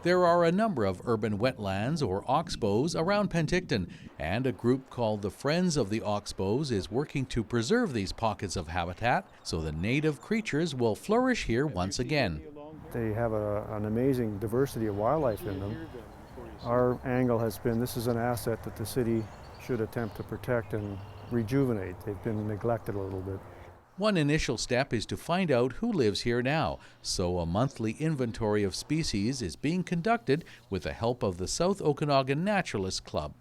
There are a number of urban wetlands or oxbows around Penticton, and a group called the Friends of the Oxbows is working to preserve these pockets of habitat so the native creatures will flourish here once again. They have an amazing diversity of wildlife in them. Our angle has been, this is an asset that the city should attempt to protect and rejuvenate. They've been neglected a little bit. One initial step is to find out who lives here now, so a monthly inventory of species is being conducted with the help of the South Okanagan Naturalist Club.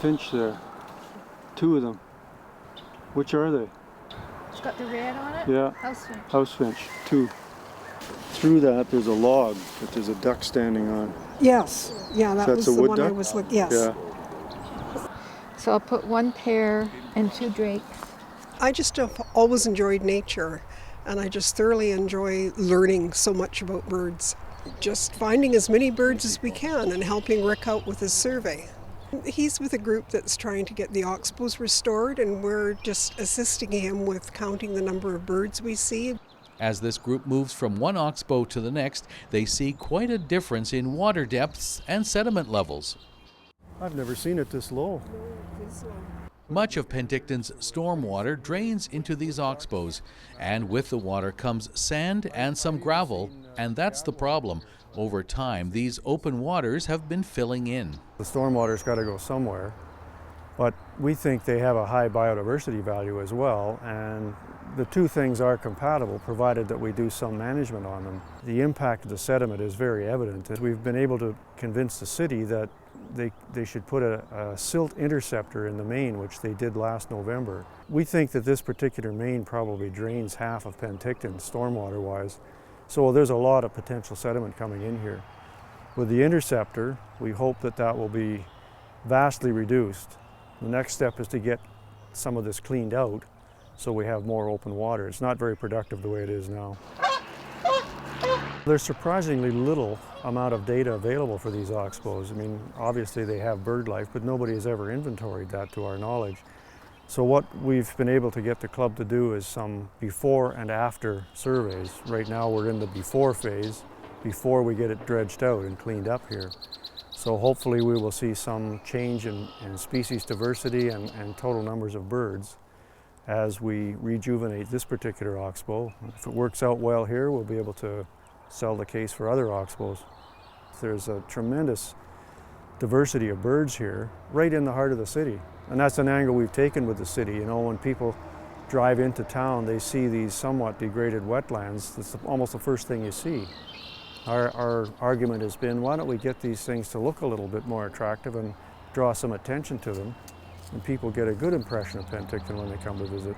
Finch there, 2 of them. Which are they? It's got the red on it? Yeah. House finch. House finch, 2. Through that there's a log that there's a duck standing on. Yes, yeah, that was the one I was looking, yes. Yeah. So I'll put 1 pair and 2 drakes. I just have always enjoyed nature, and I just thoroughly enjoy learning so much about birds. Just finding as many birds as we can and helping Rick out with his survey. He's with a group that's trying to get the oxbows restored, and we're just assisting him with counting the number of birds we see. As this group moves from one oxbow to the next, they see quite a difference in water depths and sediment levels. I've never seen it this low. Much of Penticton's stormwater drains into these oxbows, and with the water comes sand and some gravel, and that's the problem. Over time, these open waters have been filling in. The stormwater's got to go somewhere, but we think they have a high biodiversity value as well, and the 2 things are compatible provided that we do some management on them. The impact of the sediment is very evident. We've been able to convince the city that they should put a silt interceptor in the main, which they did last November. We think that this particular main probably drains half of Penticton stormwater-wise, so there's a lot of potential sediment coming in here. With the interceptor, we hope that that will be vastly reduced. The next step is to get some of this cleaned out so we have more open water. It's not very productive the way it is now. There's surprisingly little amount of data available for these oxbows. I mean, obviously they have bird life, but nobody has ever inventoried that to our knowledge. So what we've been able to get the club to do is some before and after surveys. Right now we're in the before phase, before we get it dredged out and cleaned up here. So hopefully we will see some change in species diversity and total numbers of birds as we rejuvenate this particular oxbow. If it works out well here, we'll be able to sell the case for other oxbows. There's a tremendous diversity of birds here, right in the heart of the city. And that's an angle we've taken with the city. You know, when people drive into town, they see these somewhat degraded wetlands. That's almost the first thing you see. Our argument has been, why don't we get these things to look a little bit more attractive and draw some attention to them, and people get a good impression of Penticton when they come to visit.